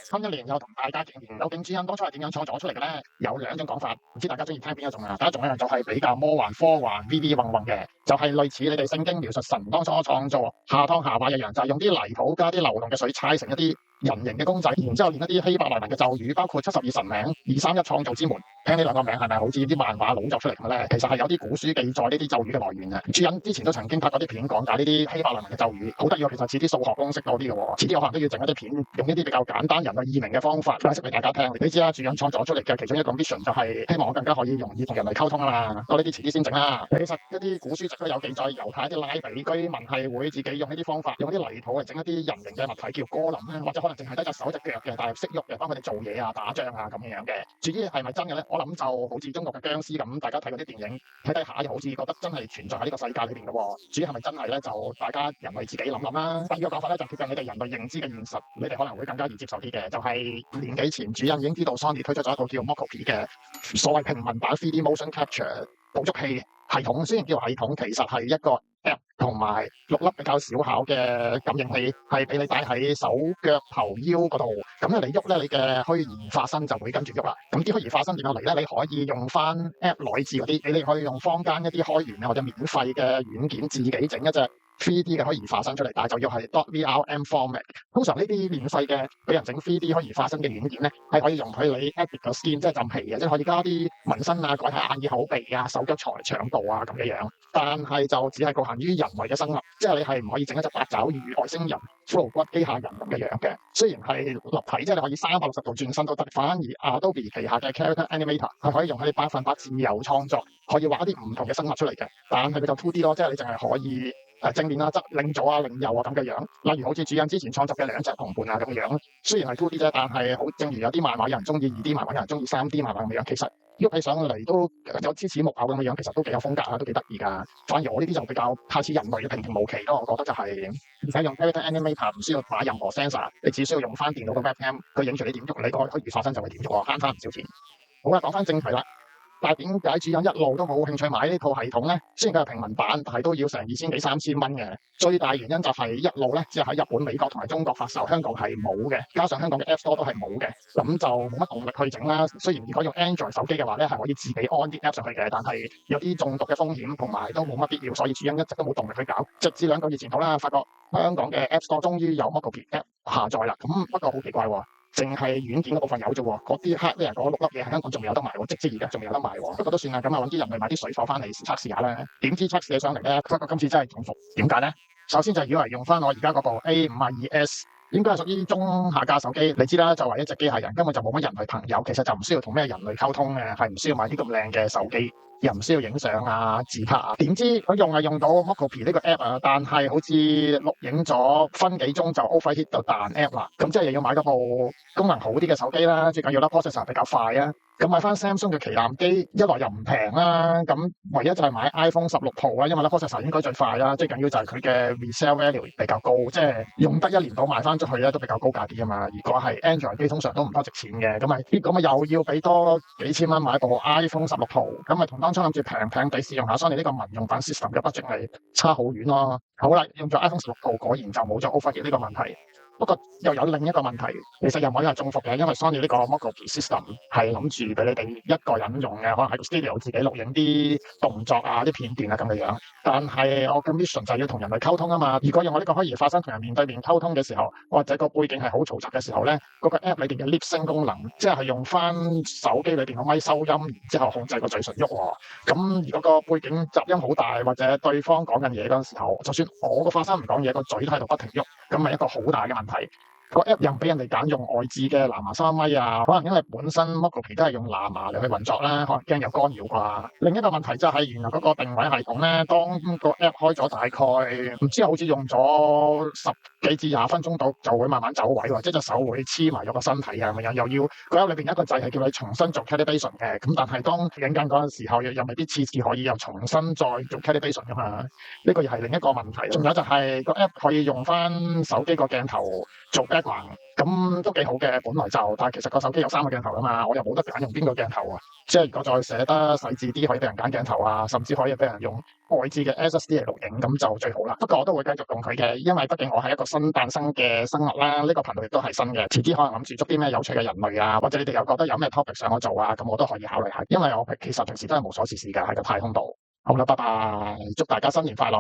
新一年又同大家見面，究竟主人當初係點樣創作出嚟嘅咧？有兩種講法，唔知大家中意聽邊一種啊？第一種咧就係比較魔幻、科幻、VV 混混嘅，就係類似你哋聖經描述神當初創造夏湯夏娃一樣，就係用啲泥土加啲流動嘅水搓成一啲人形嘅公仔，然之後練一啲希伯來文嘅咒語，包括72神名、231創造之門。聽呢兩個名係咪好似啲漫畫佬作出嚟咁咧？其實係有啲古書記載呢啲咒語嘅來源嘅。主人之前都曾經拍過啲片講解呢啲希伯來文嘅咒語，好得意喎！其實似啲數學公式多啲嘅喎，遲啲我可能都要整一啲片，用一啲比較簡單人類易明嘅方法解釋俾大家聽。你知啦，主人創作出嚟嘅其中一個 mission 就係希望我更加可以容易同人類溝通啊嘛。我呢啲遲啲先整啦。其實一啲古書籍都有記載，猶太啲拉比居民係會自己用呢啲方法，用啲泥土嚟整一啲人形嘅物體叫哥林咧，或者可能淨係得隻手隻腳嘅，但係識喐嘅，幫佢哋做嘢啊、打仗啊咁樣嘅。至於係咪真嘅咧？我諗就好似中國嘅僵屍咁，大家睇嗰啲電影睇睇下，又好似覺得真係存在喺呢個世界裏邊嘅喎。至於係咪真係咧，就大家人類自己諗諗啦。第二個講法咧就貼近你哋人類認知嘅現實，你哋可能會更加易接受啲嘅，就係年幾前主人已經知道 Sony 推出咗一套叫 Mockupi 嘅所謂平民版 3D motion capture 捕捉器系統，雖然叫系統，其實係一個 app 同埋6粒比較小巧嘅感應器，係俾你戴喺手腳頭腰嗰度。咁咧你喐咧，你嘅虛擬化身就會跟住喐啦。咁啲虛擬化身點樣嚟咧？你可以用翻 app 內置嗰啲，你可以用坊間一啲開源或者免費嘅軟件自己整一隻 3D 嘅虛擬化身出嚟，但係就要係 .vrm format。通常呢啲免費嘅俾人整 3D 虛擬化身嘅軟件咧，係可以容許你 edit 個 skin，即係浸皮嘅，即係可以加啲紋身啊、改下眼耳口鼻啊、手腳長度啊咁嘅樣。但係就只係局限於人為嘅生物，即係你係唔可以整一隻八爪魚、外星人、骷髏骨機械人咁嘅樣嘅。雖然係立體，即係你可以360度轉身都得，反而 Adobe 旗下嘅 Character Animator 係可以用佢哋100%自由創作，可以畫一啲唔同嘅生物出嚟嘅。但係佢就 2D 咯，即係你淨係可以正面啊、擰左啊、擰右啊咁嘅樣。例如好似主人之前創作嘅兩隻同伴啊咁樣，雖然係 2D 啫，但係好正如有啲漫畫有人中意2D 漫畫，有人中意3D 漫畫咁樣，其實喐起上嚟都有支持木偶咁嘅樣，其實都幾有風格啊，都幾得意㗎。反而我呢啲就比較太似人類嘅平平無奇咯，我覺得就係唔使用 Character Animator，唔需要買任何 sensor， 你只需要用翻電腦嘅 webcam， 佢影住你點喐，你個虛擬化身就會點喐，慳翻唔少錢。好啦，講翻正題啦。但係點解主人一路都冇興趣買呢套系統咧？雖然佢係平民版，但係都要成2000幾3000蚊嘅。最大原因就係一路咧，只係喺日本、美國同埋中國發售，香港係冇嘅。加上香港嘅 App Store 都係冇嘅，咁就冇乜動力去整啦。雖然如果用 Android 手機嘅話咧，係可以自己安啲 App 上去嘅，但係有啲中毒嘅風險，同埋都冇乜必要，所以主人一直都冇動力去搞。直至2個月前後啦，發覺香港嘅 App Store 終於有 Mockupi App 下載啦。咁不過好奇怪喎。淨係軟件嗰部分有啫喎，嗰啲 hardware 嗰6粒嘢喺香港仲未有得賣喎，直至而家仲未有得賣喎。不過都算啦，咁啊揾啲人嚟買啲水貨翻嚟測試下啦。點知測試起上嚟咧，不過今次真係中伏。點解咧？首先就係以為用翻我而家嗰部 A52S， 應該係屬於中下價手機。你知啦，作為一隻機械人，根本就冇乜人類朋友，其實就唔需要同咩人類溝通嘅，係唔需要買啲咁靚嘅手機。又唔需要影相啊、自拍啊，點知佢用係用到 Mockupi 呢個 app 啊，但係好似錄影咗分幾鐘就 overheat 就彈 app 啦，咁即係又要買嗰部功能好啲嘅手機啦，最緊要啦 processor 比較快啊。咁買翻 Samsung 嘅旗艦機，一來又唔平啦，咁唯一就係買 iPhone 16 Pro 啦，因為咧 processor 應該最快啦，最緊要就係佢嘅 resale value 比較高，即係用得1年到賣翻出去咧都比較高價啲啊嘛。如果係 Android 機通常都唔多值錢嘅，咁咪又要俾多幾千蚊買部 iPhone 16 Pro， 咁咪同當初諗住平地試用下 Sony 呢個民用版 system 嘅 budget 係差好遠咯。好啦，用咗 iPhone 16 Pro 果然就冇咗 overheat 呢個問題。不過又有另一個問題，其實又唔可以係中伏嘅，因為 Sony 呢個 Mockupi system 係諗住俾你哋一個人用嘅，可能喺個 studio 自己錄影啲動作啊、啲片段啊咁嘅樣。但係我嘅 mission 就係要同人類溝通啊嘛。如果用我呢個虛擬化身同人面對面溝通嘅時候，或者個背景係好嘈雜嘅時候咧，嗰個 app 裏邊嘅 lip sync 功能，即係用翻手機裏邊個咪收音，然之後控制個嘴唇喐喎。咁如果個背景雜音好大，或者對方講緊嘢嗰陣時候，就算我個化身唔講嘢，個嘴都喺度不停喐，咁係一個好大嘅問題。個 app 又唔俾人哋揀用外置嘅藍牙3咪啊，可能因為本身 Mockupi 都係用藍牙嚟去運作啦，可能驚有干擾啩。另一個問題就係原來嗰個定位系統咧，當個 app 開咗大概唔知好似用咗10幾至20分鐘到，就會慢慢走位喎，即係隻手會黐埋咗個身體啊咁樣，又要個 app 裏邊有一個掣係叫你重新做 calibration 嘅，咁但係當影緊嗰陣時候又未必次次可以又重新再做 calibration 噶嘛，呢個又係另一個問題。仲有就係個 app 可以用翻手機個鏡頭做 background，咁都幾好嘅。本來就，但係其實個手機有3個鏡頭㗎嘛，我又冇得揀用邊個鏡頭啊。即係如果再寫得細緻啲，可以俾人揀鏡頭啊，甚至可以俾人用外置嘅 SSD 嚟錄影，咁就最好啦。不過我都會繼續用佢嘅，因為畢竟我係一個新誕生嘅生物啦，呢個頻道亦都係新嘅。遲啲可能諗住捉啲咩有趣嘅人類啊，或者你哋有覺得有咩 topic 想我做啊，咁我都可以考慮下。因為我其實平時都係無所事事㗎喺個太空度。好啦，拜拜，祝大家新年快樂！